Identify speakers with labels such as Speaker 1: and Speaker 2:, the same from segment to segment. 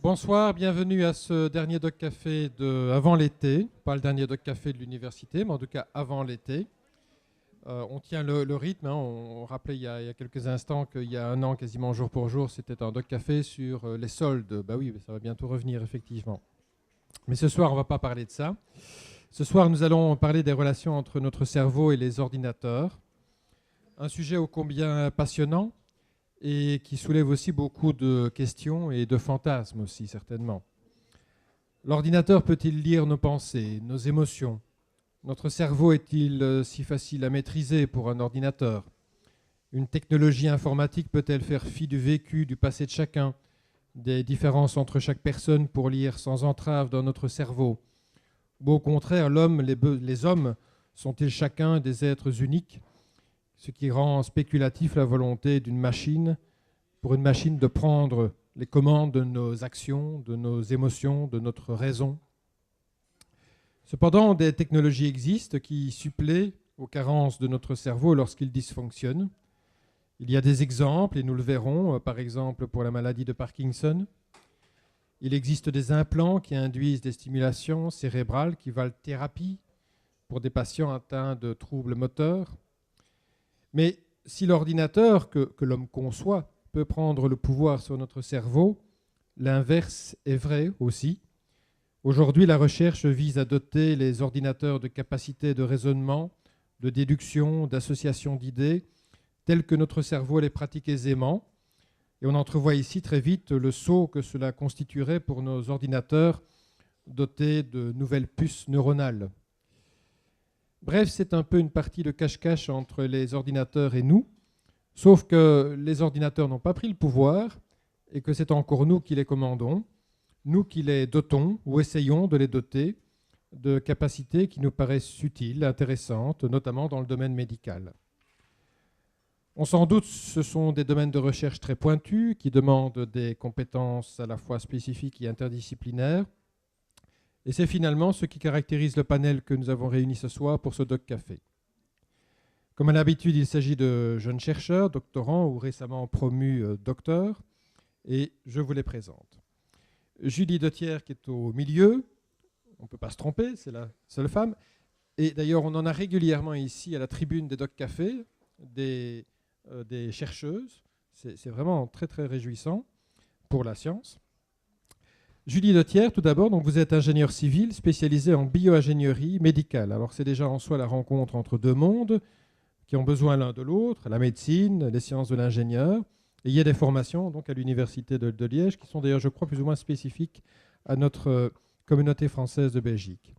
Speaker 1: Bonsoir, bienvenue à ce dernier Doc Café avant l'été. Pas le dernier Doc Café de l'université, mais en tout cas avant l'été. On tient le rythme. On rappelait il y a quelques instants qu'il y a un an, quasiment jour pour jour, c'était un Doc Café sur les soldes. Bah oui, ça va bientôt revenir, effectivement. Mais ce soir, on ne va pas parler de ça. Ce soir, nous allons parler des relations entre notre cerveau et les ordinateurs. Un sujet ô combien passionnant et qui soulève aussi beaucoup de questions et de fantasmes aussi, certainement. L'ordinateur peut-il lire nos pensées, nos émotions? Notre cerveau est-il si facile à maîtriser pour un ordinateur? Une technologie informatique peut-elle faire fi du vécu, du passé de chacun, des différences entre chaque personne pour lire sans entrave dans notre cerveau? Ou au contraire, les hommes sont-ils chacun des êtres uniques, ce qui rend spéculatif la volonté d'une machine, pour une machine de prendre les commandes de nos actions, de nos émotions, de notre raison? Cependant, des technologies existent qui suppléent aux carences de notre cerveau lorsqu'il dysfonctionne. Il y a des exemples, et nous le verrons, par exemple pour la maladie de Parkinson. Il existe des implants qui induisent des stimulations cérébrales qui valent thérapie pour des patients atteints de troubles moteurs. Mais si l'ordinateur que l'homme conçoit peut prendre le pouvoir sur notre cerveau, l'inverse est vrai aussi. Aujourd'hui, la recherche vise à doter les ordinateurs de capacités de raisonnement, de déduction, d'association d'idées, telles que notre cerveau les pratique aisément. Et on entrevoit ici très vite le saut que cela constituerait pour nos ordinateurs dotés de nouvelles puces neuronales. Bref, c'est un peu une partie de cache-cache entre les ordinateurs et nous, sauf que les ordinateurs n'ont pas pris le pouvoir et que c'est encore nous qui les commandons, nous qui les dotons ou essayons de les doter de capacités qui nous paraissent utiles, intéressantes, notamment dans le domaine médical. On s'en doute, ce sont des domaines de recherche très pointus qui demandent des compétences à la fois spécifiques et interdisciplinaires. Et c'est finalement ce qui caractérise le panel que nous avons réuni ce soir pour ce Doc Café. Comme à l'habitude, il s'agit de jeunes chercheurs, doctorants ou récemment promus docteurs, et je vous les présente. Julie Dethière qui est au milieu, on ne peut pas se tromper, c'est la seule femme. Et d'ailleurs, on en a régulièrement ici à la tribune des Doc Café, des chercheuses. C'est vraiment très très réjouissant pour la science. Julie Dethière, tout d'abord, donc vous êtes ingénieur civil spécialisé en bioingénierie médicale. Alors c'est déjà en soi la rencontre entre deux mondes qui ont besoin l'un de l'autre, la médecine, les sciences de l'ingénieur. Et il y a des formations donc, à l'université de Liège qui sont d'ailleurs, je crois, plus ou moins spécifiques à notre communauté française de Belgique.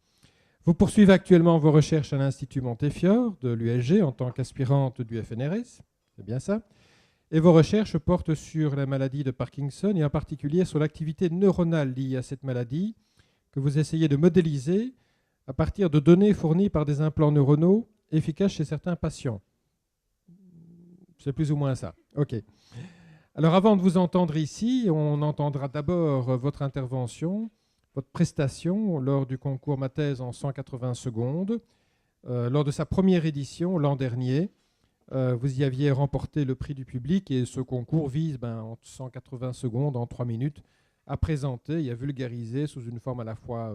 Speaker 1: Vous poursuivez actuellement vos recherches à l'Institut Montefiore de l'ULG en tant qu'aspirante du FNRS, c'est bien ça. Et vos recherches portent sur la maladie de Parkinson et en particulier sur l'activité neuronale liée à cette maladie que vous essayez de modéliser à partir de données fournies par des implants neuronaux efficaces chez certains patients. C'est plus ou moins ça. OK. Alors avant de vous entendre ici, on entendra d'abord votre intervention, votre prestation lors du concours Ma thèse en 180 secondes. Lors de sa première édition l'an dernier, vous y aviez remporté le prix du public et ce concours vise en 180 secondes, en 3 minutes, à présenter et à vulgariser sous une forme à la fois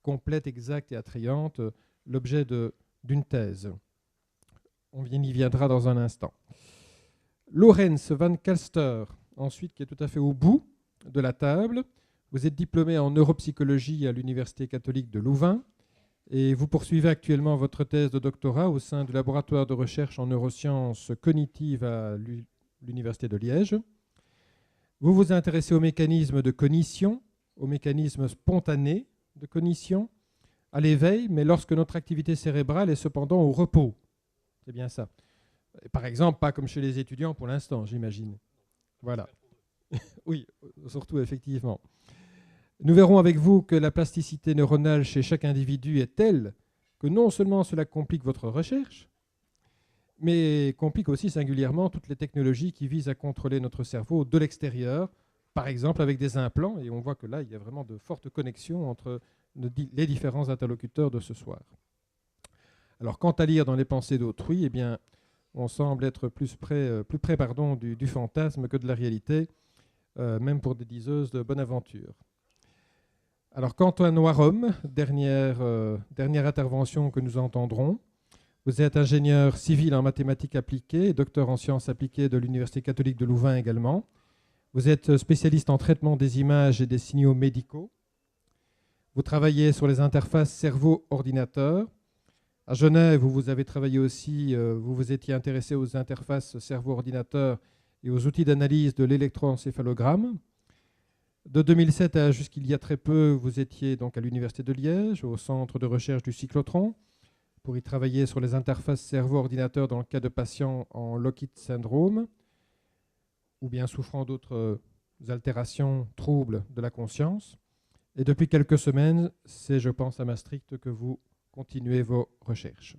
Speaker 1: complète, exacte et attrayante l'objet d'une thèse. On y viendra dans un instant. Laurens van Kalster, ensuite, qui est tout à fait au bout de la table. Vous êtes diplômé en neuropsychologie à l'Université catholique de Louvain. Et vous poursuivez actuellement votre thèse de doctorat au sein du laboratoire de recherche en neurosciences cognitives à l'Université de Liège. Vous vous intéressez aux mécanismes de cognition, aux mécanismes spontanés de cognition, à l'éveil, mais lorsque notre activité cérébrale est cependant au repos. C'est bien ça. Et par exemple, pas comme chez les étudiants pour l'instant, j'imagine. Voilà. Oui, surtout, effectivement. Nous verrons avec vous que la plasticité neuronale chez chaque individu est telle que non seulement cela complique votre recherche, mais complique aussi singulièrement toutes les technologies qui visent à contrôler notre cerveau de l'extérieur, par exemple avec des implants, et on voit que là, il y a vraiment de fortes connexions entre les différents interlocuteurs de ce soir. Alors, quant à lire dans les pensées d'autrui, eh bien, on semble être plus près du fantasme que de la réalité, même pour des diseuses de bonne aventure. Alors, Quentin Noirom, dernière intervention que nous entendrons. Vous êtes ingénieur civil en mathématiques appliquées et docteur en sciences appliquées de l'Université catholique de Louvain également. Vous êtes spécialiste en traitement des images et des signaux médicaux. Vous travaillez sur les interfaces cerveau-ordinateur. À Genève, vous avez travaillé aussi, vous vous étiez intéressé aux interfaces cerveau-ordinateur et aux outils d'analyse de l'électroencéphalogramme. De 2007 à jusqu'il y a très peu, vous étiez donc à l'Université de Liège, au centre de recherche du cyclotron, pour y travailler sur les interfaces cerveau-ordinateur dans le cas de patients en Lockheed syndrome, ou bien souffrant d'autres altérations, troubles de la conscience. Et depuis quelques semaines, c'est, je pense, à Maastricht que vous continuez vos recherches.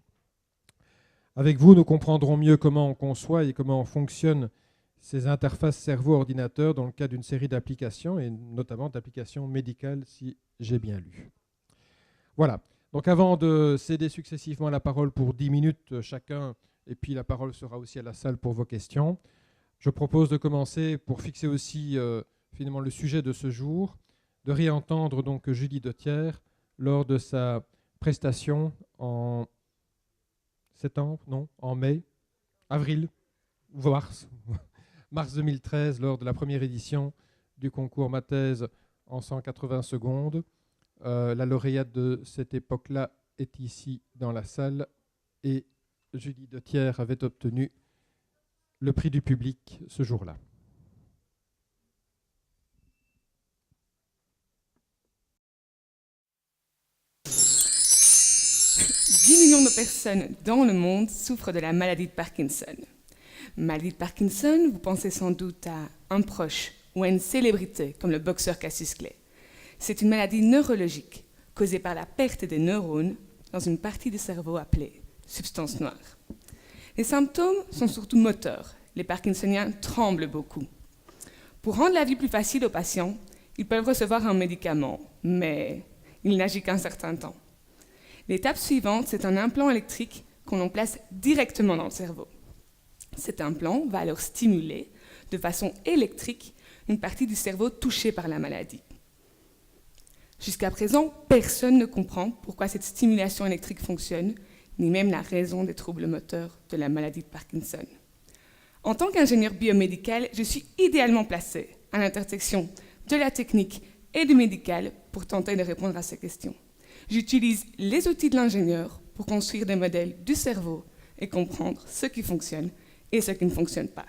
Speaker 1: Avec vous, nous comprendrons mieux comment on conçoit et comment fonctionnent ces interfaces cerveau-ordinateur dans le cas d'une série d'applications, et notamment d'applications médicales, si j'ai bien lu. Voilà. Donc avant de céder successivement la parole pour 10 minutes chacun, et puis la parole sera aussi à la salle pour vos questions, je propose de commencer, pour fixer aussi finalement le sujet de ce jour, de réentendre donc Julie Dethière lors de sa prestation en mai, avril ou mars 2013, lors de la première édition du concours Mathèse en 180 secondes. La lauréate de cette époque-là est ici dans la salle et Julie Dethière avait obtenu le prix du public ce jour-là.
Speaker 2: 10 millions de personnes dans le monde souffrent de la maladie de Parkinson. Maladie de Parkinson, vous pensez sans doute à un proche ou à une célébrité comme le boxeur Cassius Clay. C'est une maladie neurologique causée par la perte des neurones dans une partie du cerveau appelée substance noire. Les symptômes sont surtout moteurs. Les Parkinsoniens tremblent beaucoup. Pour rendre la vie plus facile aux patients, ils peuvent recevoir un médicament, mais il n'agit qu'un certain temps. L'étape suivante, c'est un implant électrique qu'on place directement dans le cerveau. Cet implant va alors stimuler de façon électrique une partie du cerveau touchée par la maladie. Jusqu'à présent, personne ne comprend pourquoi cette stimulation électrique fonctionne, ni même la raison des troubles moteurs de la maladie de Parkinson. En tant qu'ingénieur biomédical, je suis idéalement placé à l'intersection de la technique et du médical pour tenter de répondre à ces questions. J'utilise les outils de l'ingénieur pour construire des modèles du cerveau et comprendre ce qui fonctionne et ce qui ne fonctionne pas.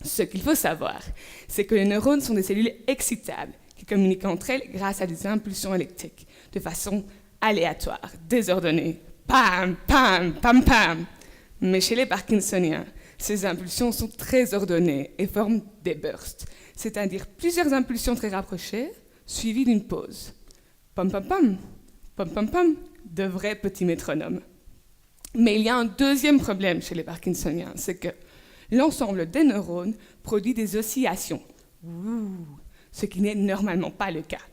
Speaker 2: Ce qu'il faut savoir, c'est que les neurones sont des cellules excitables qui communiquent entre elles grâce à des impulsions électriques, de façon aléatoire, désordonnée. Pam, pam, pam, pam. Mais chez les Parkinsoniens, ces impulsions sont très ordonnées et forment des bursts, c'est-à-dire plusieurs impulsions très rapprochées, suivies d'une pause. Pam, pam, pam. Pom pom pom, de vrais petits métronomes. Mais il y a un deuxième problème chez les Parkinsoniens, c'est que l'ensemble des neurones produit des oscillations, ce qui n'est normalement pas le cas.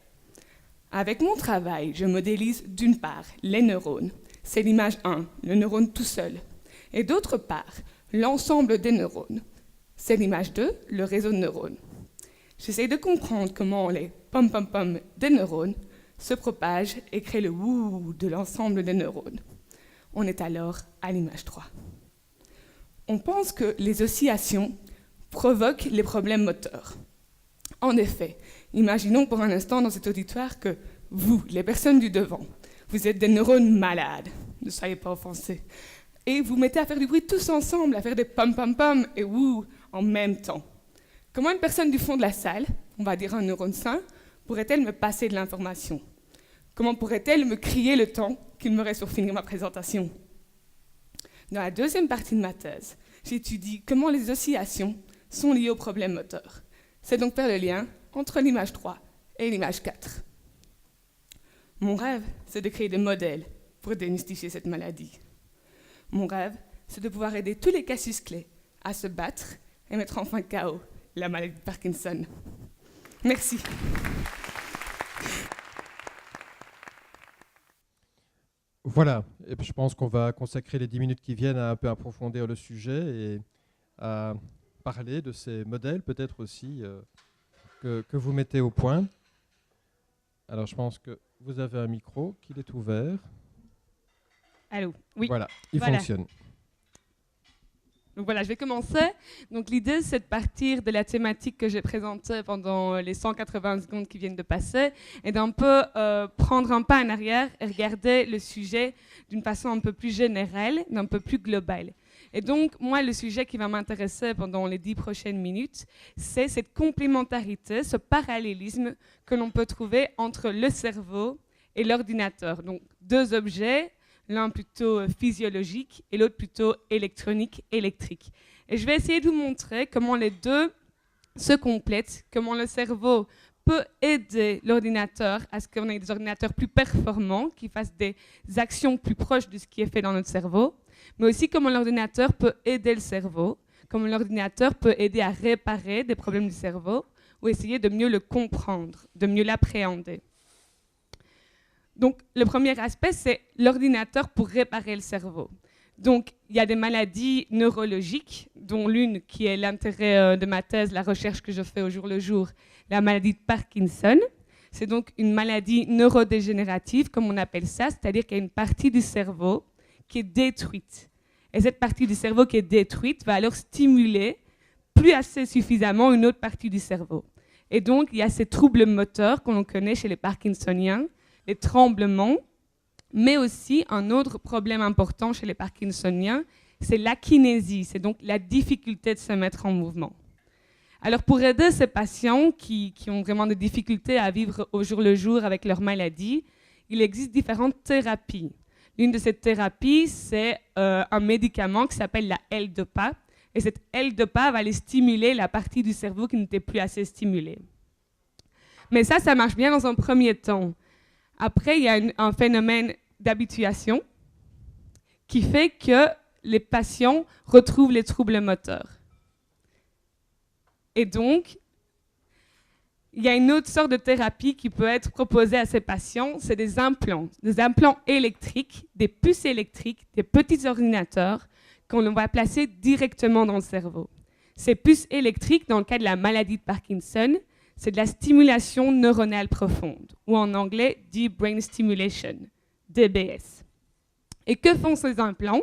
Speaker 2: Avec mon travail, je modélise d'une part les neurones, c'est l'image 1, le neurone tout seul, et d'autre part l'ensemble des neurones, c'est l'image 2, le réseau de neurones. J'essaie de comprendre comment les pom-pom-pom des neurones se propage et crée le wouh de l'ensemble des neurones. On est alors à l'image 3. On pense que les oscillations provoquent les problèmes moteurs. En effet, imaginons pour un instant dans cet auditoire que vous, les personnes du devant, vous êtes des neurones malades, ne soyez pas offensés, et vous mettez à faire du bruit tous ensemble, à faire des pom-pom-pom et wouh en même temps. Comment une personne du fond de la salle, on va dire un neurone sain, pourrait-elle me passer de l'information? Comment pourrait-elle me crier le temps qu'il me reste pour finir ma présentation? Dans la deuxième partie de ma thèse, j'étudie comment les oscillations sont liées aux problèmes moteurs. C'est donc faire le lien entre l'image 3 et l'image 4. Mon rêve, c'est de créer des modèles pour démystifier cette maladie. Mon rêve, c'est de pouvoir aider tous les Cassius Clay à se battre et mettre enfin KO la maladie de Parkinson. Merci.
Speaker 1: Voilà, et puis je pense qu'on va consacrer les 10 minutes qui viennent à un peu approfondir le sujet et à parler de ces modèles peut-être aussi que vous mettez au point. Alors, je pense que vous avez un micro, qu'il est ouvert.
Speaker 2: Allô? Oui.
Speaker 1: Voilà, il
Speaker 2: Voilà.
Speaker 1: fonctionne.
Speaker 2: Donc voilà, je vais commencer. Donc l'idée, c'est de partir de la thématique que j'ai présentée pendant les 180 secondes qui viennent de passer et d'un peu prendre un pas en arrière et regarder le sujet d'une façon un peu plus générale, d'un peu plus globale. Et donc, moi, le sujet qui va m'intéresser pendant les 10 prochaines minutes, c'est cette complémentarité, ce parallélisme que l'on peut trouver entre le cerveau et l'ordinateur. Donc, deux objets, l'un plutôt physiologique et l'autre plutôt électronique, électrique. Et je vais essayer de vous montrer comment les deux se complètent, comment le cerveau peut aider l'ordinateur à ce qu'on ait des ordinateurs plus performants, qui fassent des actions plus proches de ce qui est fait dans notre cerveau, mais aussi comment l'ordinateur peut aider le cerveau, comment l'ordinateur peut aider à réparer des problèmes du cerveau ou essayer de mieux le comprendre, de mieux l'appréhender. Donc, le premier aspect, c'est l'ordinateur pour réparer le cerveau. Donc, il y a des maladies neurologiques, dont l'une qui est l'intérêt de ma thèse, la recherche que je fais au jour le jour, la maladie de Parkinson. C'est donc une maladie neurodégénérative, comme on appelle ça, c'est-à-dire qu'il y a une partie du cerveau qui est détruite. Et cette partie du cerveau qui est détruite va alors stimuler plus assez suffisamment une autre partie du cerveau. Et donc, il y a ces troubles moteurs qu'on connaît chez les Parkinsoniens, les tremblements, mais aussi un autre problème important chez les Parkinsoniens, c'est l'akinésie, c'est donc la difficulté de se mettre en mouvement. Alors pour aider ces patients qui ont vraiment des difficultés à vivre au jour le jour avec leur maladie, il existe différentes thérapies. L'une de ces thérapies, c'est un médicament qui s'appelle la L-Dopa, et cette L-Dopa va aller stimuler la partie du cerveau qui n'était plus assez stimulée. Mais ça marche bien dans un premier temps. Après, il y a un phénomène d'habituation qui fait que les patients retrouvent les troubles moteurs. Et donc, il y a une autre sorte de thérapie qui peut être proposée à ces patients, c'est des implants électriques, des puces électriques, des petits ordinateurs qu'on va placer directement dans le cerveau. Ces puces électriques, dans le cas de la maladie de Parkinson, c'est de la stimulation neuronale profonde, ou en anglais, Deep Brain Stimulation, DBS. Et que font ces implants?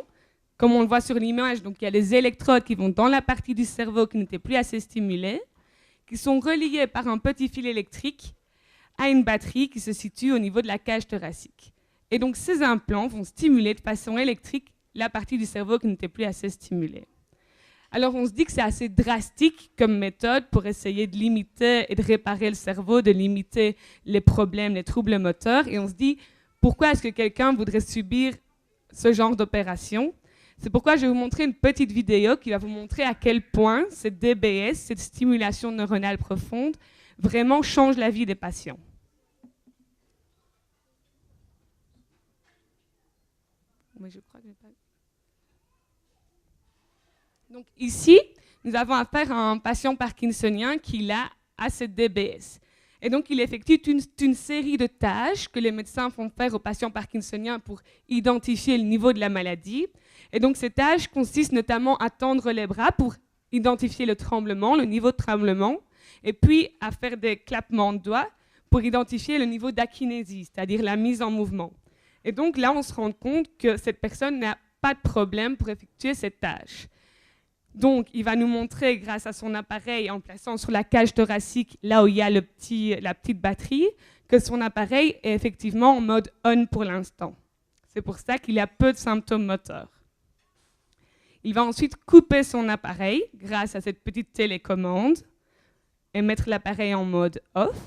Speaker 2: Comme on le voit sur l'image, donc il y a les électrodes qui vont dans la partie du cerveau qui n'était plus assez stimulée, qui sont reliées par un petit fil électrique à une batterie qui se situe au niveau de la cage thoracique. Et donc ces implants vont stimuler de façon électrique la partie du cerveau qui n'était plus assez stimulée. Alors on se dit que c'est assez drastique comme méthode pour essayer de limiter et de réparer le cerveau, de limiter les problèmes, les troubles moteurs. Et on se dit, pourquoi est-ce que quelqu'un voudrait subir ce genre d'opération? C'est pourquoi je vais vous montrer une petite vidéo qui va vous montrer à quel point cette DBS, cette stimulation neuronale profonde, vraiment change la vie des patients. Mais je crois que je n'ai pas... Donc ici, nous avons affaire à un patient parkinsonien qui a cette DBS. Et donc, il effectue une série de tâches que les médecins font faire aux patients parkinsoniens pour identifier le niveau de la maladie. Et donc, ces tâches consistent notamment à tendre les bras pour identifier le tremblement, le niveau de tremblement, et puis à faire des clappements de doigts pour identifier le niveau d'akinésie, c'est-à-dire la mise en mouvement. Et donc, là, on se rend compte que cette personne n'a pas de problème pour effectuer cette tâche. Donc, il va nous montrer, grâce à son appareil, en plaçant sur la cage thoracique, là où il y a la petite batterie, que son appareil est effectivement en mode on pour l'instant. C'est pour ça qu'il a peu de symptômes moteurs. Il va ensuite couper son appareil grâce à cette petite télécommande et mettre l'appareil en mode off.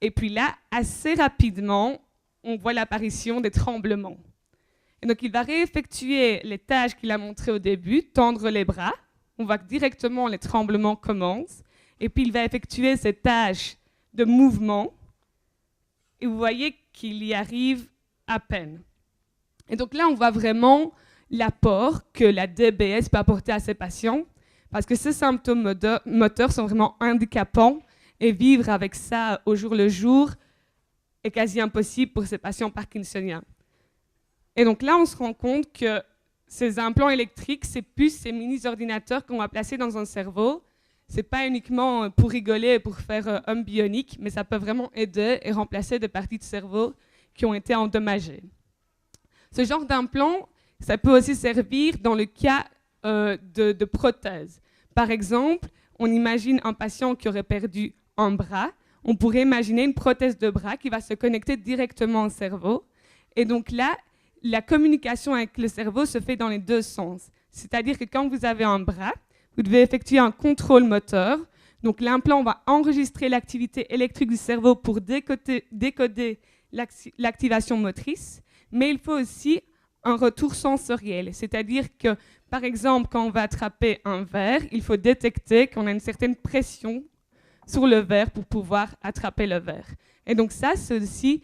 Speaker 2: Et puis là, assez rapidement, on voit l'apparition des tremblements. Et donc, il va réeffectuer les tâches qu'il a montrées au début, tendre les bras. On voit que directement les tremblements commencent. Et puis, il va effectuer ces tâches de mouvement. Et vous voyez qu'il y arrive à peine. Et donc là, on voit vraiment l'apport que la DBS peut apporter à ces patients, parce que ces symptômes moteurs sont vraiment handicapants, et vivre avec ça au jour le jour est quasi impossible pour ces patients parkinsoniens. Et donc là, on se rend compte que ces implants électriques, ces puces, ces mini-ordinateurs qu'on va placer dans un cerveau, c'est pas uniquement pour rigoler, pour faire homme bionique, mais ça peut vraiment aider et remplacer des parties de cerveau qui ont été endommagées. Ce genre d'implant, ça peut aussi servir dans le cas de prothèses. Par exemple, on imagine un patient qui aurait perdu un bras. On pourrait imaginer une prothèse de bras qui va se connecter directement au cerveau. Et donc là, la communication avec le cerveau se fait dans les deux sens. C'est-à-dire que quand vous avez un bras, vous devez effectuer un contrôle moteur. Donc l'implant va enregistrer l'activité électrique du cerveau pour décoder l'activation motrice. Mais il faut aussi un retour sensoriel. C'est-à-dire que, par exemple, quand on va attraper un verre, il faut détecter qu'on a une certaine pression sur le verre pour pouvoir attraper le verre. Et donc ça, c'est aussi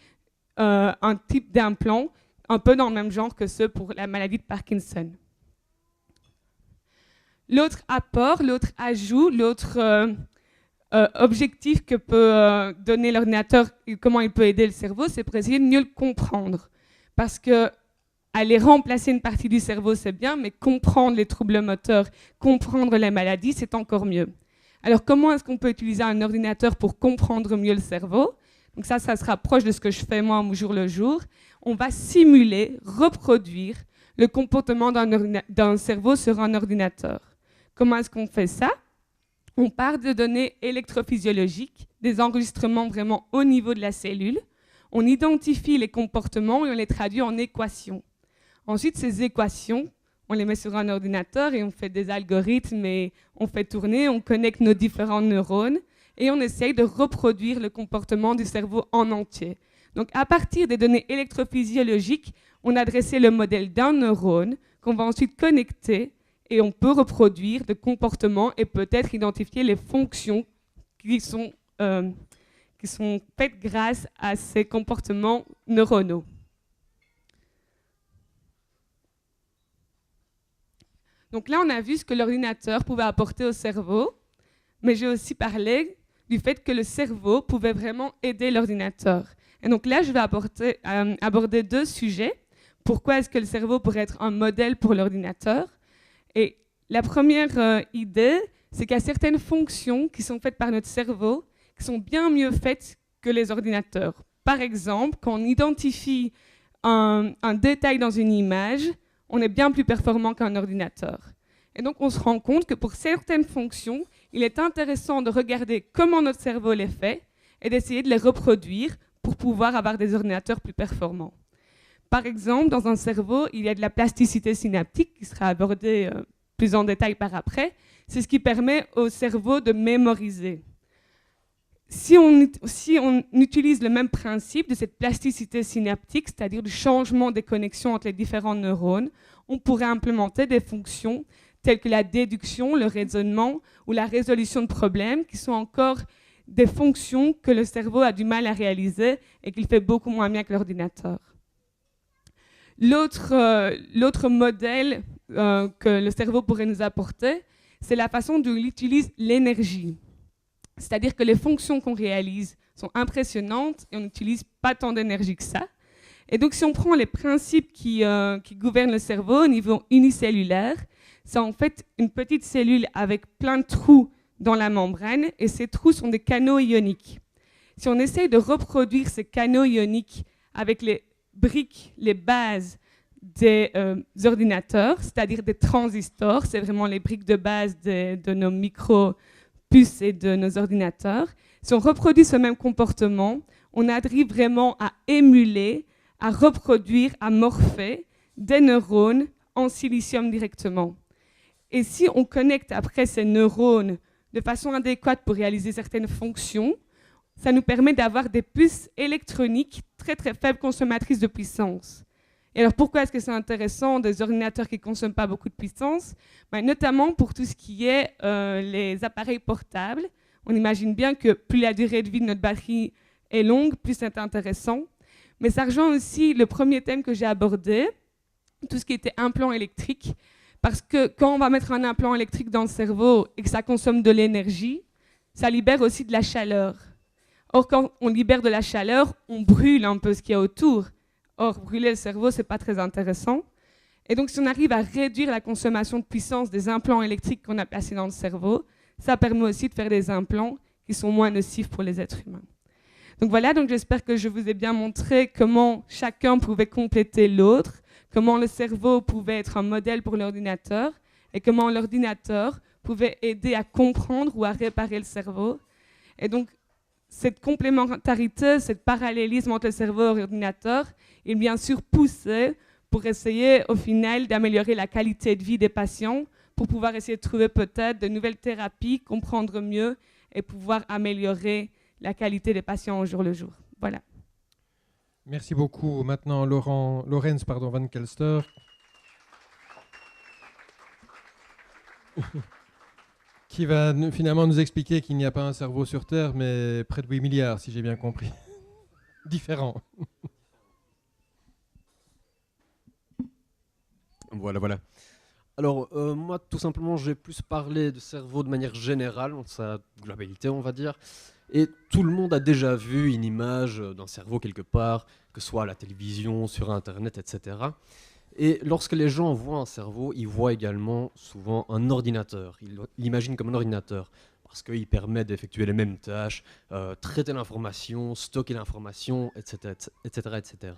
Speaker 2: un type d'implant un peu dans le même genre que ceux pour la maladie de Parkinson. L'autre apport, l'autre ajout, l'autre objectif que peut donner l'ordinateur et comment il peut aider le cerveau, c'est pour essayer de mieux le comprendre. Parce que aller remplacer une partie du cerveau, c'est bien, mais comprendre les troubles moteurs, comprendre les maladies, c'est encore mieux. Alors, comment est-ce qu'on peut utiliser un ordinateur pour comprendre mieux le cerveau? Donc ça se rapproche de ce que je fais moi au jour le jour. On va simuler, reproduire le comportement d'un cerveau sur un ordinateur. Comment est-ce qu'on fait ça? On part de données électrophysiologiques, des enregistrements vraiment au niveau de la cellule. On identifie les comportements et on les traduit en équations. Ensuite, ces équations, on les met sur un ordinateur et on fait des algorithmes et on fait tourner, on connecte nos différents neurones et on essaye de reproduire le comportement du cerveau en entier. Donc, à partir des données électrophysiologiques, on a dressé le modèle d'un neurone qu'on va ensuite connecter et on peut reproduire le comportement et peut-être identifier les fonctions qui sont faites grâce à ces comportements neuronaux. Donc là, on a vu ce que l'ordinateur pouvait apporter au cerveau, mais j'ai aussi parlé du fait que le cerveau pouvait vraiment aider l'ordinateur. Et donc là, je vais aborder deux sujets. Pourquoi est-ce que le cerveau pourrait être un modèle pour l'ordinateur? Et la première idée, c'est qu'il y a certaines fonctions qui sont faites par notre cerveau qui sont bien mieux faites que les ordinateurs. Par exemple, quand on identifie un détail dans une image, on est bien plus performant qu'un ordinateur. Et donc, on se rend compte que pour certaines fonctions, il est intéressant de regarder comment notre cerveau les fait et d'essayer de les reproduire pour pouvoir avoir des ordinateurs plus performants. Par exemple, dans un cerveau, il y a de la plasticité synaptique qui sera abordée plus en détail par après. C'est ce qui permet au cerveau de mémoriser. Si on utilise le même principe de cette plasticité synaptique, c'est-à-dire du changement des connexions entre les différents neurones, on pourrait implémenter des fonctions telles que la déduction, le raisonnement ou la résolution de problèmes, qui sont encore des fonctions que le cerveau a du mal à réaliser et qu'il fait beaucoup moins bien que l'ordinateur. L'autre modèle que le cerveau pourrait nous apporter, c'est la façon dont il utilise l'énergie. C'est-à-dire que les fonctions qu'on réalise sont impressionnantes et on n'utilise pas tant d'énergie que ça. Et donc, si on prend les principes qui gouvernent le cerveau au niveau unicellulaire, c'est en fait une petite cellule avec plein de trous dans la membrane et ces trous sont des canaux ioniques. Si on essaye de reproduire ces canaux ioniques avec les briques, les bases des ordinateurs, c'est-à-dire des transistors, c'est vraiment les briques de base de nos micro-puces et de nos ordinateurs. Si on reproduit ce même comportement, on arrive vraiment à émuler, à reproduire, à morpher des neurones en silicium directement. Et si on connecte après ces neurones de façon adéquate pour réaliser certaines fonctions, ça nous permet d'avoir des puces électroniques très très faibles consommatrices de puissance. Et alors pourquoi est-ce que c'est intéressant des ordinateurs qui ne consomment pas beaucoup de puissance? Notamment pour tout ce qui est les appareils portables. On imagine bien que plus la durée de vie de notre batterie est longue, plus c'est intéressant. Mais ça rejoint aussi le premier thème que j'ai abordé, tout ce qui était implant électrique. Parce que quand on va mettre un implant électrique dans le cerveau et que ça consomme de l'énergie, ça libère aussi de la chaleur. Or, quand on libère de la chaleur, on brûle un peu ce qu'il y a autour. Or, brûler le cerveau, ce n'est pas très intéressant. Et donc, si on arrive à réduire la consommation de puissance des implants électriques qu'on a placés dans le cerveau, ça permet aussi de faire des implants qui sont moins nocifs pour les êtres humains. Donc voilà, donc j'espère que je vous ai bien montré comment chacun pouvait compléter l'autre, comment le cerveau pouvait être un modèle pour l'ordinateur et comment l'ordinateur pouvait aider à comprendre ou à réparer le cerveau. Et donc, cette complémentarité, ce parallélisme entre le cerveau et l'ordinateur est bien sûr poussé pour essayer au final d'améliorer la qualité de vie des patients, pour pouvoir essayer de trouver peut-être de nouvelles thérapies, comprendre mieux et pouvoir améliorer la qualité des patients au jour le jour. Voilà.
Speaker 1: Merci beaucoup. Maintenant, Lorenz Van Kelster. Qui va finalement nous expliquer qu'il n'y a pas un cerveau sur Terre, mais près de 8 milliards, si j'ai bien compris. Différent.
Speaker 3: Voilà. Alors, moi, tout simplement, je vais plus parler de cerveau de manière générale, dans sa globalité, on va dire. Et tout le monde a déjà vu une image d'un cerveau quelque part, que ce soit à la télévision, sur Internet, etc. Et lorsque les gens voient un cerveau, ils voient également souvent un ordinateur. Ils l'imaginent comme un ordinateur, parce qu'il permet d'effectuer les mêmes tâches, traiter l'information, stocker l'information, etc., etc.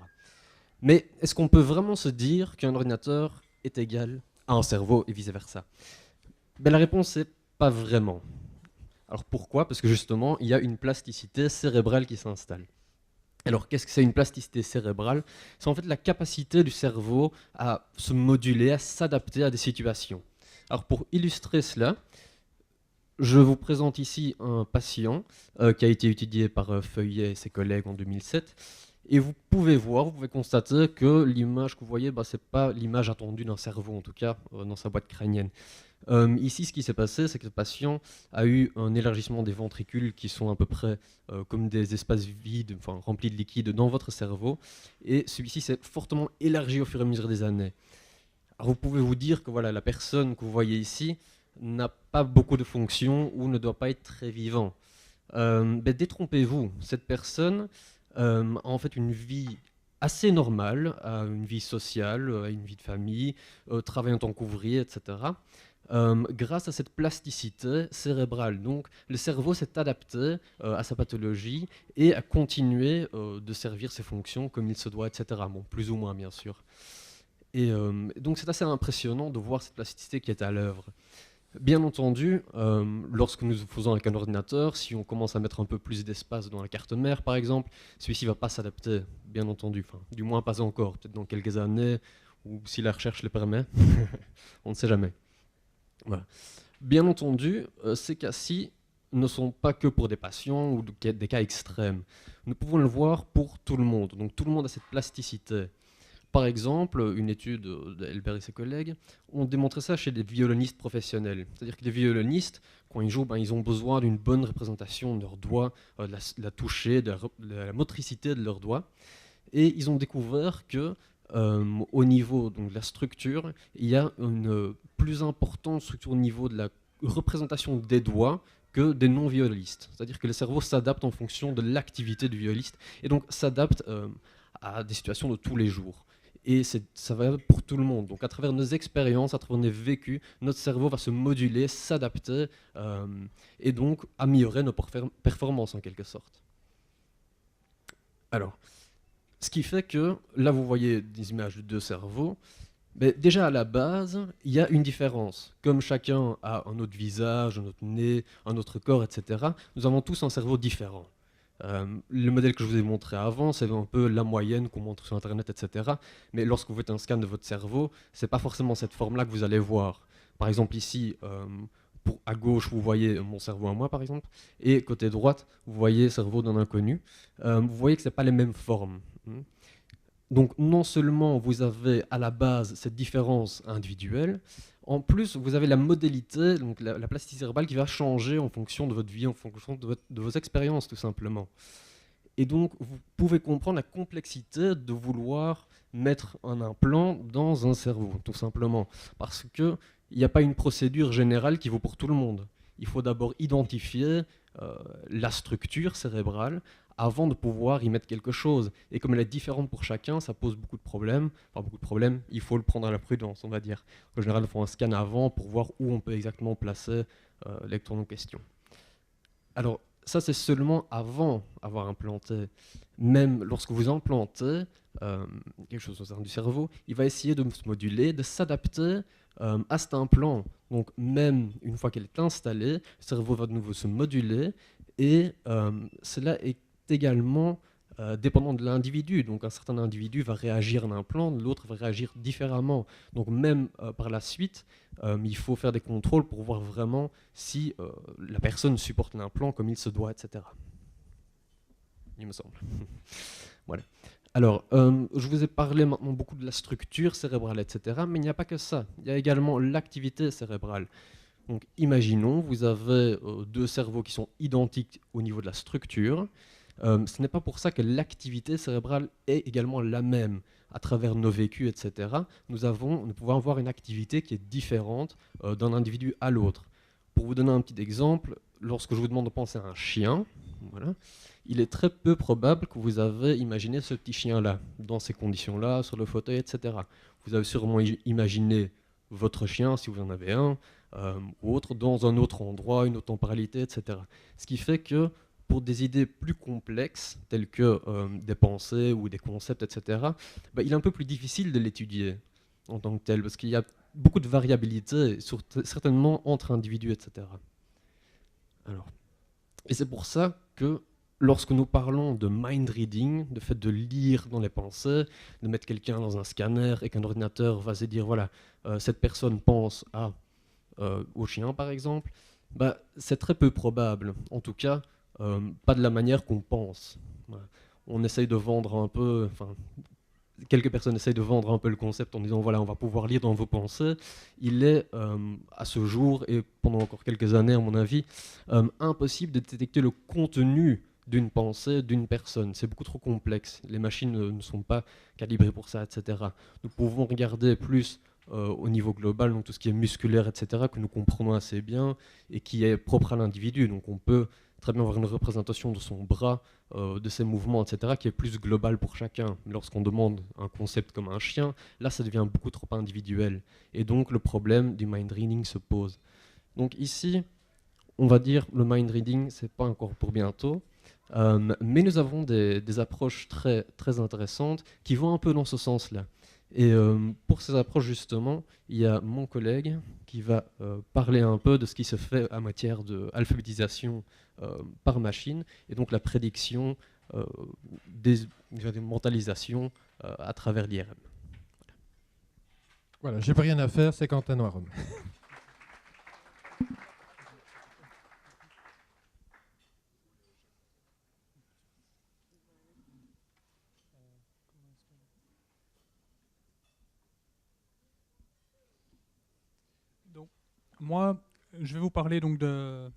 Speaker 3: Mais est-ce qu'on peut vraiment se dire qu'un ordinateur est égal à un cerveau et vice-versa? Ben, la réponse est pas vraiment. Alors pourquoi? Parce que justement, il y a une plasticité cérébrale qui s'installe. Alors qu'est-ce que c'est une plasticité cérébrale? C'est en fait la capacité du cerveau à se moduler, à s'adapter à des situations. Alors pour illustrer cela, je vous présente ici un patient qui a été étudié par Feuillet et ses collègues en 2007. Et vous pouvez constater que l'image que vous voyez, ce n'est pas l'image attendue d'un cerveau, en tout cas dans sa boîte crânienne. Ici, ce qui s'est passé, c'est que le patient a eu un élargissement des ventricules qui sont à peu près comme des espaces vides, remplis de liquide dans votre cerveau. Et celui-ci s'est fortement élargi au fur et à mesure des années. Alors, vous pouvez vous dire que voilà, la personne que vous voyez ici n'a pas beaucoup de fonctions ou ne doit pas être très vivant. Détrompez-vous, cette personne a en fait une vie assez normale, une vie sociale, une vie de famille, travaille en tant qu'ouvrier, etc. Grâce à cette plasticité cérébrale. Donc le cerveau s'est adapté à sa pathologie et a continué de servir ses fonctions comme il se doit, etc. Bon, plus ou moins bien sûr. Et donc c'est assez impressionnant de voir cette plasticité qui est à l'œuvre. Bien entendu, lorsque nous faisons avec un ordinateur, si on commence à mettre un peu plus d'espace dans la carte mère, par exemple, celui-ci ne va pas s'adapter, bien entendu. Enfin, du moins pas encore, peut-être dans quelques années, ou si la recherche le permet, on ne sait jamais. Voilà. Bien entendu, ces cas-ci ne sont pas que pour des patients ou des cas extrêmes. Nous pouvons le voir pour tout le monde. Donc tout le monde a cette plasticité. Par exemple, une étude d'Elbert et ses collègues ont démontré ça chez des violonistes professionnels. C'est-à-dire que les violonistes, quand ils jouent, ils ont besoin d'une bonne représentation de leurs doigts, de la toucher, de la motricité de leurs doigts. Et ils ont découvert que au niveau donc, de la structure, il y a une plus importante structure au niveau de la représentation des doigts que des non-violonistes. C'est-à-dire que le cerveau s'adapte en fonction de l'activité du violiste et donc s'adapte à des situations de tous les jours. Et ça va pour tout le monde. Donc à travers nos expériences, à travers nos vécus, notre cerveau va se moduler, s'adapter et donc améliorer nos performances en quelque sorte. Alors, ce qui fait que, là vous voyez des images de deux cerveaux, mais déjà à la base, il y a une différence. Comme chacun a un autre visage, un autre nez, un autre corps, etc., nous avons tous un cerveau différent. Le modèle que je vous ai montré avant, c'est un peu la moyenne qu'on montre sur Internet, etc. Mais lorsque vous faites un scan de votre cerveau, ce n'est pas forcément cette forme-là que vous allez voir. Par exemple ici, à gauche, vous voyez mon cerveau à moi, par exemple, et côté droite, vous voyez le cerveau d'un inconnu. Vous voyez que ce n'est pas les mêmes formes. Donc non seulement vous avez à la base cette différence individuelle, en plus vous avez la modalité, donc la plasticité cérébrale qui va changer en fonction de votre vie, en fonction de vos expériences tout simplement. Et donc vous pouvez comprendre la complexité de vouloir mettre un implant dans un cerveau, tout simplement. Parce qu'il n'y a pas une procédure générale qui vaut pour tout le monde. Il faut d'abord identifier la structure cérébrale avant de pouvoir y mettre quelque chose. Et comme elle est différente pour chacun, ça pose beaucoup de problèmes. Enfin, beaucoup de problèmes, il faut le prendre à la prudence, on va dire. En général, il faut un scan avant pour voir où on peut exactement placer l'électrode en question. Alors, ça, c'est seulement avant avoir implanté. Même lorsque vous implantez quelque chose au sein du cerveau, il va essayer de se moduler, de s'adapter à cet implant. Donc, même une fois qu'elle est installée, le cerveau va de nouveau se moduler et cela est également dépendant de l'individu. Donc, un certain individu va réagir à un implant, l'autre va réagir différemment. Donc, même par la suite, il faut faire des contrôles pour voir vraiment si la personne supporte l'implant comme il se doit, etc. Il me semble. Voilà. Alors, je vous ai parlé maintenant beaucoup de la structure cérébrale, etc. Mais il n'y a pas que ça. Il y a également l'activité cérébrale. Donc, imaginons, vous avez deux cerveaux qui sont identiques au niveau de la structure. Ce n'est pas pour ça que l'activité cérébrale est également la même. À travers nos vécus, etc., nous pouvons avoir une activité qui est différente d'un individu à l'autre. Pour vous donner un petit exemple, lorsque je vous demande de penser à un chien, voilà, il est très peu probable que vous avez imaginé ce petit chien-là, dans ces conditions-là, sur le fauteuil, etc. Vous avez sûrement imaginé votre chien, si vous en avez un, ou autre, dans un autre endroit, une autre temporalité, etc. Ce qui fait que pour des idées plus complexes, telles que des pensées ou des concepts, etc., il est un peu plus difficile de l'étudier en tant que tel, parce qu'il y a beaucoup de variabilité, certainement entre individus, etc. Alors, et c'est pour ça que lorsque nous parlons de mind reading, de fait de lire dans les pensées, de mettre quelqu'un dans un scanner et qu'un ordinateur va se dire, voilà, cette personne pense au chien, par exemple, c'est très peu probable. En tout cas, pas de la manière qu'on pense. Voilà. On essaye de vendre un peu, quelques personnes essayent de vendre un peu le concept en disant voilà, on va pouvoir lire dans vos pensées. Il est à ce jour et pendant encore quelques années, à mon avis, impossible de détecter le contenu d'une pensée d'une personne. C'est beaucoup trop complexe. Les machines ne sont pas calibrées pour ça, etc. Nous pouvons regarder plus au niveau global, donc tout ce qui est musculaire, etc., que nous comprenons assez bien et qui est propre à l'individu. Donc on peut très bien avoir une représentation de son bras, de ses mouvements, etc., qui est plus global pour chacun. Mais lorsqu'on demande un concept comme un chien, là, ça devient beaucoup trop individuel. Et donc, le problème du mind reading se pose. Donc ici, on va dire le mind reading, c'est pas encore pour bientôt. Mais nous avons des approches très, très intéressantes qui vont un peu dans ce sens-là. Et pour ces approches, justement, il y a mon collègue qui va parler un peu de ce qui se fait en matière d'alphabétisation par machine, et donc la prédiction des mentalisations à travers l'IRM.
Speaker 1: Voilà, j'ai pas rien à faire, c'est Quentin Noirom.
Speaker 4: Donc, moi, je vais vous parler donc de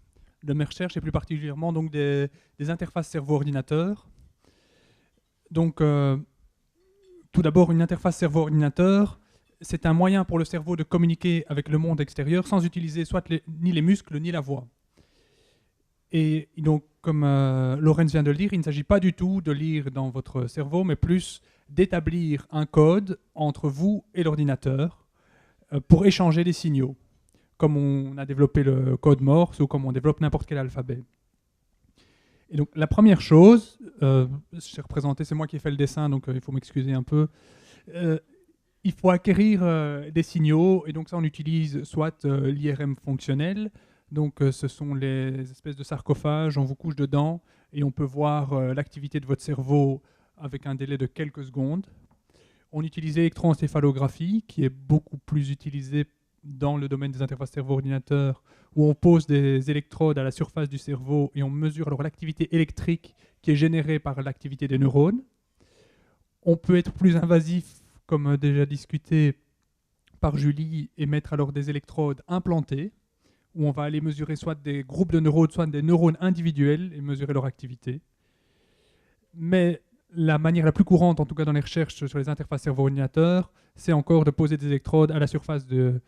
Speaker 4: mes recherches et plus particulièrement donc des interfaces cerveau-ordinateur. Donc, tout d'abord, une interface cerveau-ordinateur, c'est un moyen pour le cerveau de communiquer avec le monde extérieur sans utiliser ni les muscles ni la voix. Et donc, comme Laurence vient de le dire, il ne s'agit pas du tout de lire dans votre cerveau, mais plus d'établir un code entre vous et l'ordinateur pour échanger des signaux, comme on a développé le code Morse ou comme on développe n'importe quel alphabet. Et donc la première chose, j'ai représenté, c'est moi qui ai fait le dessin, donc il faut m'excuser un peu. Il faut acquérir des signaux, et donc ça on utilise soit l'IRM fonctionnel, donc ce sont les espèces de sarcophages, on vous couche dedans, et on peut voir l'activité de votre cerveau avec un délai de quelques secondes. On utilise l'électroencéphalographie, qui est beaucoup plus utilisée dans le domaine des interfaces cerveau-ordinateur, où on pose des électrodes à la surface du cerveau et on mesure alors l'activité électrique qui est générée par l'activité des neurones. On peut être plus invasif, comme déjà discuté par Julie, et mettre alors des électrodes implantées, où on va aller mesurer soit des groupes de neurones, soit des neurones individuels et mesurer leur activité. Mais la manière la plus courante, en tout cas dans les recherches sur les interfaces cerveau-ordinateur, c'est encore de poser des électrodes à la surface de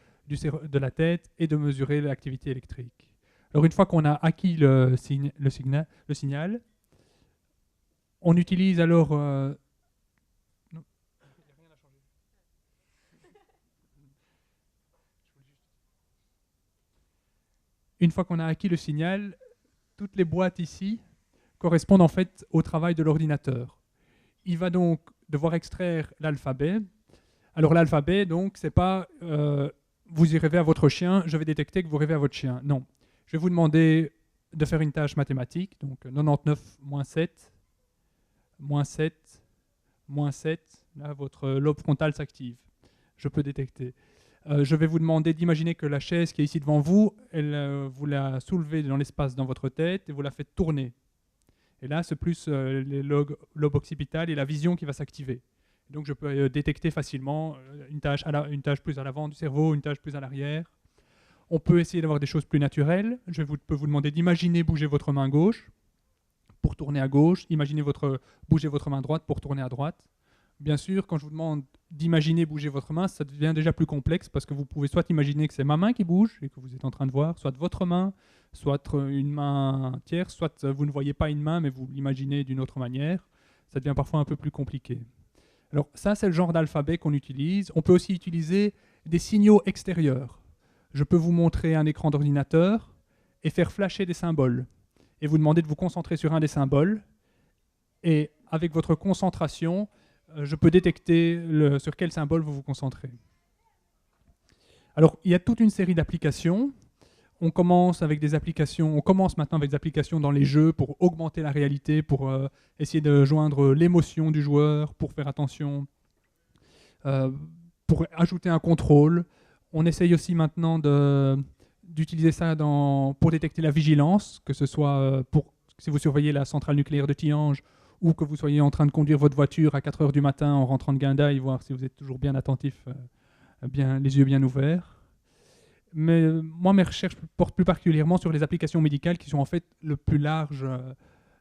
Speaker 4: la tête et de mesurer l'activité électrique. Alors une fois qu'on a acquis le signal, on utilise alors... Non. une fois qu'on a acquis le signal, toutes les boîtes ici correspondent en fait au travail de l'ordinateur. Il va donc devoir extraire l'alphabet. Alors l'alphabet, donc, c'est pas vous y rêvez à votre chien, je vais détecter que vous rêvez à votre chien. Non. Je vais vous demander de faire une tâche mathématique, donc 99 moins 7, moins 7, moins 7. Là, votre lobe frontal s'active. Je peux détecter. Je vais vous demander d'imaginer que la chaise qui est ici devant vous, vous la soulevez dans l'espace dans votre tête et vous la faites tourner. Et là, c'est plus les lobes occipital et la vision qui va s'activer. Donc je peux détecter facilement une tâche plus à l'avant du cerveau, une tâche plus à l'arrière. On peut essayer d'avoir des choses plus naturelles. Je peux vous demander d'imaginer bouger votre main gauche pour tourner à gauche. Imaginez bouger votre main droite pour tourner à droite. Bien sûr, quand je vous demande d'imaginer bouger votre main, ça devient déjà plus complexe parce que vous pouvez soit imaginer que c'est ma main qui bouge et que vous êtes en train de voir, soit votre main, soit une main tierce, soit vous ne voyez pas une main mais vous l'imaginez d'une autre manière. Ça devient parfois un peu plus compliqué. Alors ça, c'est le genre d'alphabet qu'on utilise. On peut aussi utiliser des signaux extérieurs. Je peux vous montrer un écran d'ordinateur et faire flasher des symboles et vous demander de vous concentrer sur un des symboles. Et avec votre concentration, je peux détecter sur quel symbole vous vous concentrez. Alors, il y a toute une série d'applications. On commence maintenant avec des applications dans les jeux pour augmenter la réalité, pour essayer de joindre l'émotion du joueur, pour faire attention, pour ajouter un contrôle. On essaye aussi maintenant d'utiliser ça pour détecter la vigilance, que ce soit si vous surveillez la centrale nucléaire de Tihange ou que vous soyez en train de conduire votre voiture à 4 heures du matin en rentrant de Guindaille, voir si vous êtes toujours bien attentif, les yeux bien ouverts. Mais moi, mes recherches portent plus particulièrement sur les applications médicales qui sont en fait le plus large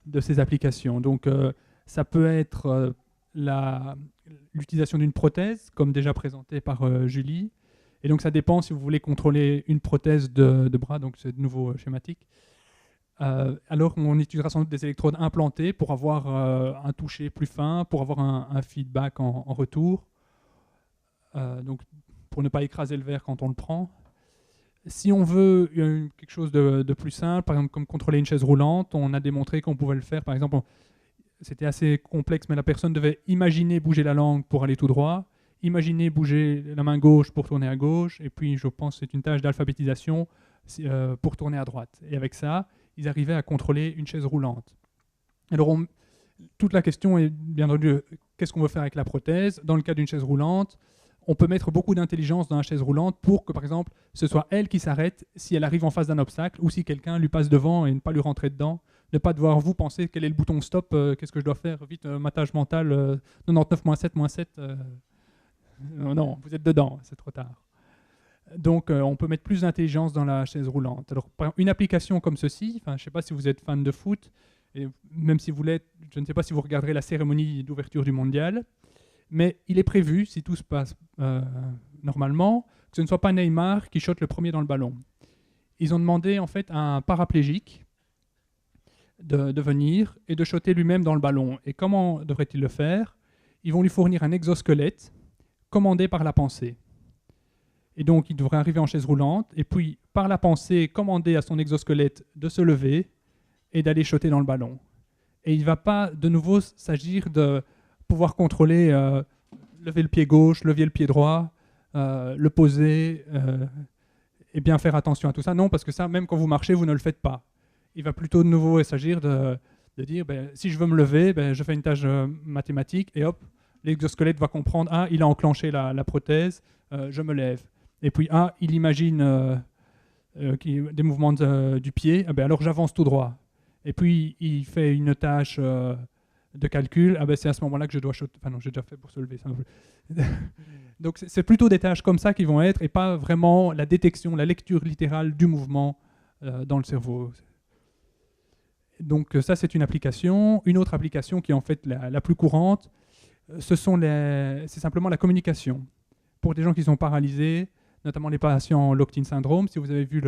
Speaker 4: de ces applications. Donc, ça peut être l'utilisation d'une prothèse, comme déjà présenté par Julie. Et donc, ça dépend si vous voulez contrôler une prothèse de bras, donc c'est de nouveau schématique. Alors, on utilisera sans doute des électrodes implantées pour avoir un toucher plus fin, pour avoir un feedback en retour, donc pour ne pas écraser le verre quand on le prend. Si on veut quelque chose de plus simple, par exemple comme contrôler une chaise roulante, on a démontré qu'on pouvait le faire. Par exemple, c'était assez complexe, mais la personne devait imaginer bouger la langue pour aller tout droit, imaginer bouger la main gauche pour tourner à gauche, et puis je pense que c'est une tâche d'alphabétisation pour tourner à droite. Et avec ça, ils arrivaient à contrôler une chaise roulante. Alors, toute la question est bien entendu, qu'est-ce qu'on veut faire avec la prothèse? Dans le cas d'une chaise roulante, on peut mettre beaucoup d'intelligence dans la chaise roulante pour que, par exemple, ce soit elle qui s'arrête si elle arrive en face d'un obstacle ou si quelqu'un lui passe devant et ne pas lui rentrer dedans. Ne pas devoir vous penser quel est le bouton stop, qu'est-ce que je dois faire, vite, ma tâche mentale, 99 moins 7 moins 7. Non, vous êtes dedans, c'est trop tard. Donc, on peut mettre plus d'intelligence dans la chaise roulante. Alors, par exemple, une application comme ceci, je ne sais pas si vous êtes fan de foot, et même si vous l'êtes, je ne sais pas si vous regarderez la cérémonie d'ouverture du mondial, mais il est prévu, si tout se passe normalement, que ce ne soit pas Neymar qui shotte le premier dans le ballon. Ils ont demandé en fait à un paraplégique de venir et de shotter lui-même dans le ballon. Et comment devrait-il le faire? Ils vont lui fournir un exosquelette commandé par la pensée. Et donc, il devrait arriver en chaise roulante, et puis, par la pensée, commander à son exosquelette de se lever et d'aller shotter dans le ballon. Et il ne va pas, de nouveau, s'agir de pouvoir contrôler, lever le pied gauche, lever le pied droit, le poser, et bien faire attention à tout ça. Non, parce que ça, même quand vous marchez, vous ne le faites pas. Il va plutôt, de nouveau, s'agir de dire, si je veux me lever, je fais une tâche mathématique, et hop, l'exosquelette va comprendre, il a enclenché la prothèse, je me lève. Et puis, il imagine des mouvements du pied, alors j'avance tout droit. Et puis, il fait une tâche de calcul, c'est à ce moment-là que je dois shotter. Enfin non, j'ai déjà fait pour se lever. Ça Donc, c'est plutôt des tâches comme ça qui vont être, et pas vraiment la détection, la lecture littérale du mouvement dans le cerveau. Donc, ça, c'est une application. Une autre application qui est en fait la plus courante, c'est simplement la communication. Pour des gens qui sont paralysés, notamment les patients locked-in syndrome, si vous avez vu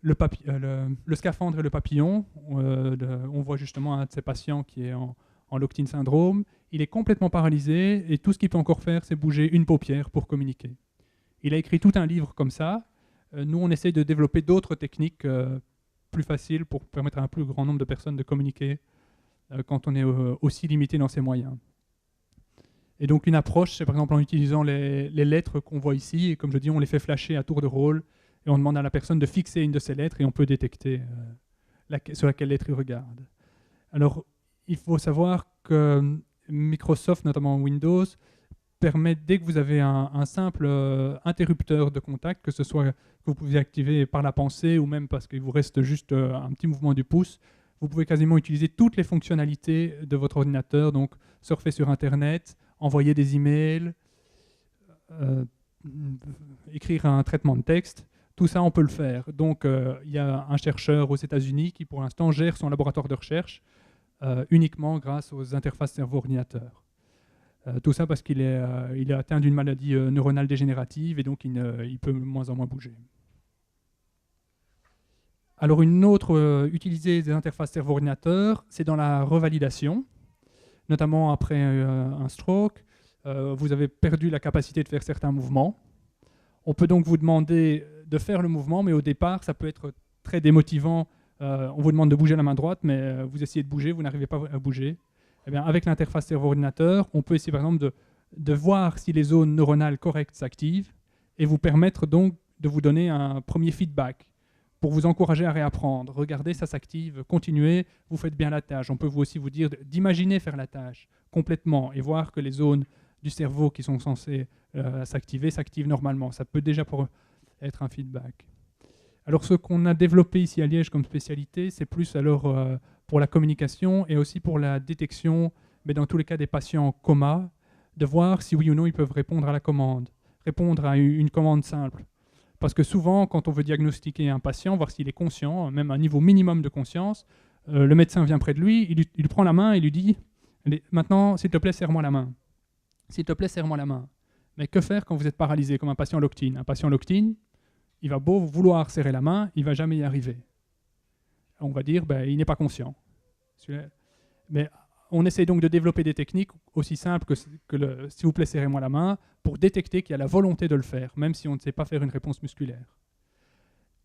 Speaker 4: le scaphandre et le papillon, on voit justement un de ces patients qui est en locked-in syndrome. Il est complètement paralysé et tout ce qu'il peut encore faire, c'est bouger une paupière pour communiquer. Il a écrit tout un livre comme ça, Nous, on essaye de développer d'autres techniques plus faciles pour permettre à un plus grand nombre de personnes de communiquer quand on est aussi limité dans ses moyens. Et donc une approche, c'est par exemple en utilisant les lettres qu'on voit ici, et comme je dis, on les fait flasher à tour de rôle, et on demande à la personne de fixer une de ces lettres, et on peut détecter sur laquelle lettre il regarde. Alors, il faut savoir que Microsoft, notamment Windows, permet, dès que vous avez un simple interrupteur de contact, que ce soit que vous pouvez activer par la pensée, ou même parce qu'il vous reste juste un petit mouvement du pouce, vous pouvez quasiment utiliser toutes les fonctionnalités de votre ordinateur, donc surfer sur Internet, envoyer des emails, écrire un traitement de texte, tout ça on peut le faire. Donc il y a un chercheur aux États-Unis qui pour l'instant gère son laboratoire de recherche uniquement grâce aux interfaces cerveau-ordinateur. Tout ça parce qu'il est atteint d'une maladie neuronale dégénérative et donc il peut de moins en moins bouger. Alors une autre utilisée des interfaces cerveau-ordinateur, c'est dans la revalidation, notamment après un stroke. Vous avez perdu la capacité de faire certains mouvements. On peut donc vous demander de faire le mouvement, mais au départ, ça peut être très démotivant. On vous demande de bouger la main droite, mais vous essayez de bouger, vous n'arrivez pas à bouger. Eh bien, avec l'interface cerveau-ordinateur, on peut essayer par exemple de voir si les zones neuronales correctes s'activent et vous permettre donc de vous donner un premier feedback pour vous encourager à réapprendre. Regardez, ça s'active, continuez, vous faites bien la tâche. On peut aussi vous dire d'imaginer faire la tâche complètement et voir que les zones du cerveau qui sont censées s'activent normalement. Ça peut déjà être un feedback. Alors ce qu'on a développé ici à Liège comme spécialité, c'est plus alors pour la communication et aussi pour la détection, mais dans tous les cas des patients en coma, de voir si oui ou non ils peuvent répondre à la commande, répondre à une commande simple. Parce que souvent, quand on veut diagnostiquer un patient, voir s'il est conscient, même un niveau minimum de conscience, le médecin vient près de lui, il prend la main et lui dit « Maintenant, s'il te plaît, serre-moi la main. S'il te plaît, serre-moi la main. » Mais que faire quand vous êtes paralysé, comme un patient Loctine? Un patient Loctine, il va beau vouloir serrer la main, il ne va jamais y arriver. On va dire il n'est pas conscient. Mais on essaie donc de développer des techniques aussi simples que le « s'il vous plaît, serrez-moi la main » pour détecter qu'il y a la volonté de le faire, même si on ne sait pas faire une réponse musculaire.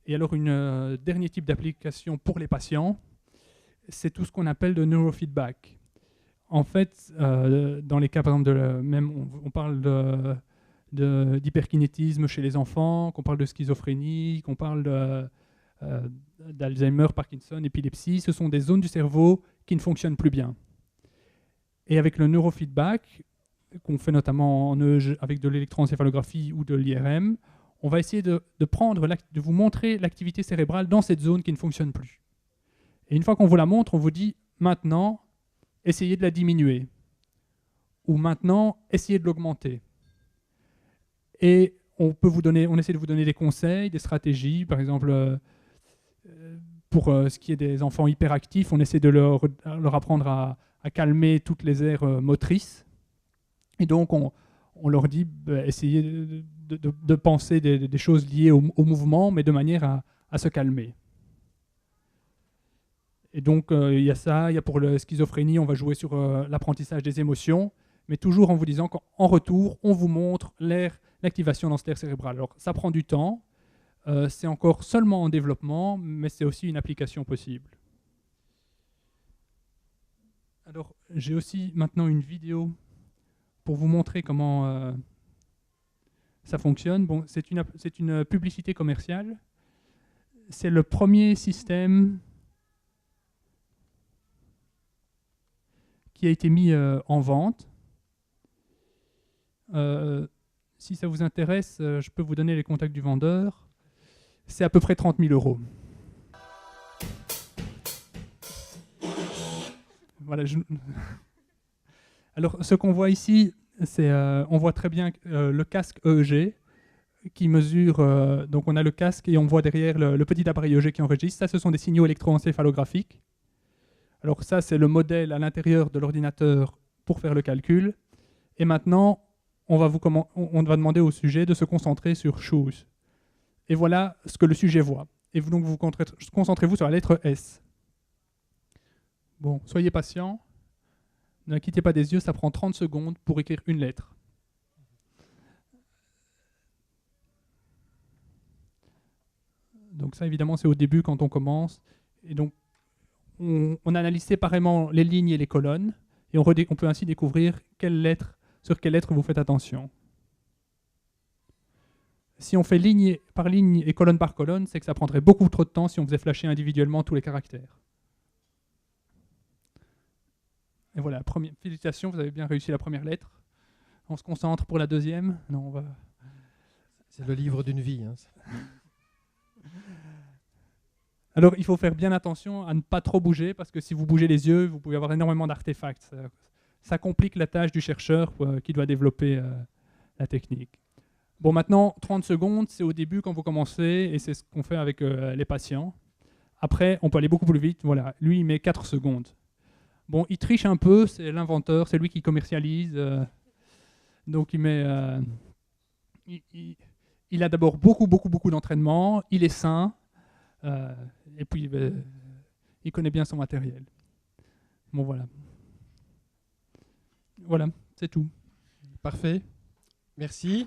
Speaker 4: Et alors, un dernier type d'application pour les patients, c'est tout ce qu'on appelle de neurofeedback. En fait, dans les cas, par exemple, on parle d'hyperkinétisme chez les enfants, qu'on parle de schizophrénie, qu'on parle d'Alzheimer, Parkinson, épilepsie, ce sont des zones du cerveau qui ne fonctionnent plus bien. Et avec le neurofeedback, qu'on fait notamment avec de l'électroencéphalographie ou de l'IRM, on va essayer de vous montrer l'activité cérébrale dans cette zone qui ne fonctionne plus. Et une fois qu'on vous la montre, on vous dit maintenant, essayez de la diminuer. Ou maintenant, essayez de l'augmenter. Et on essaie de vous donner des conseils, des stratégies. Par exemple, pour ce qui est des enfants hyperactifs, on essaie de leur apprendre à calmer toutes les aires motrices. Et donc, on leur dit, essayez de penser des choses liées au mouvement, mais de manière à se calmer. Et donc, il y a ça, il y a pour la schizophrénie, on va jouer sur l'apprentissage des émotions, mais toujours en vous disant qu'en retour, on vous montre l'activation dans cette aire cérébrale. Alors, ça prend du temps, c'est encore seulement en développement, mais c'est aussi une application possible. Alors, j'ai aussi maintenant une vidéo pour vous montrer comment ça fonctionne. Bon, c'est une publicité commerciale. C'est le premier système qui a été mis en vente. Si ça vous intéresse, je peux vous donner les contacts du vendeur. C'est à peu près 30 000 €. Voilà, Alors, ce qu'on voit ici, on voit très bien le casque EEG qui mesure. Donc, on a le casque et on voit derrière le petit appareil EEG qui enregistre. Ça, ce sont des signaux électroencéphalographiques. Alors, ça, c'est le modèle à l'intérieur de l'ordinateur pour faire le calcul. Et maintenant, on va demander au sujet de se concentrer sur Choose. Et voilà ce que le sujet voit. Et donc, concentrez-vous sur la lettre S. Bon, soyez patient. Ne quittez pas des yeux, ça prend 30 secondes pour écrire une lettre. Donc ça, évidemment, c'est au début quand on commence. Et donc, on analyse séparément les lignes et les colonnes. Et on peut ainsi découvrir sur quelle lettre vous faites attention. Si on fait ligne par ligne et colonne par colonne, c'est que ça prendrait beaucoup trop de temps si on faisait flasher individuellement tous les caractères. Et voilà, félicitations, vous avez bien réussi la première lettre. On se concentre pour la deuxième. Non,
Speaker 1: C'est le livre d'une vie. Hein.
Speaker 4: Alors, il faut faire bien attention à ne pas trop bouger, parce que si vous bougez les yeux, vous pouvez avoir énormément d'artefacts. Ça complique la tâche du chercheur qui doit développer la technique. Bon, maintenant, 30 secondes, c'est au début quand vous commencez, et c'est ce qu'on fait avec les patients. Après, on peut aller beaucoup plus vite. Voilà, lui, il met 4 secondes. Bon, il triche un peu, c'est l'inventeur, c'est lui qui commercialise. Donc, il met... il a d'abord beaucoup d'entraînement, il est sain, et puis il connaît bien son matériel. Bon, voilà. Voilà, c'est tout.
Speaker 1: Parfait. Merci.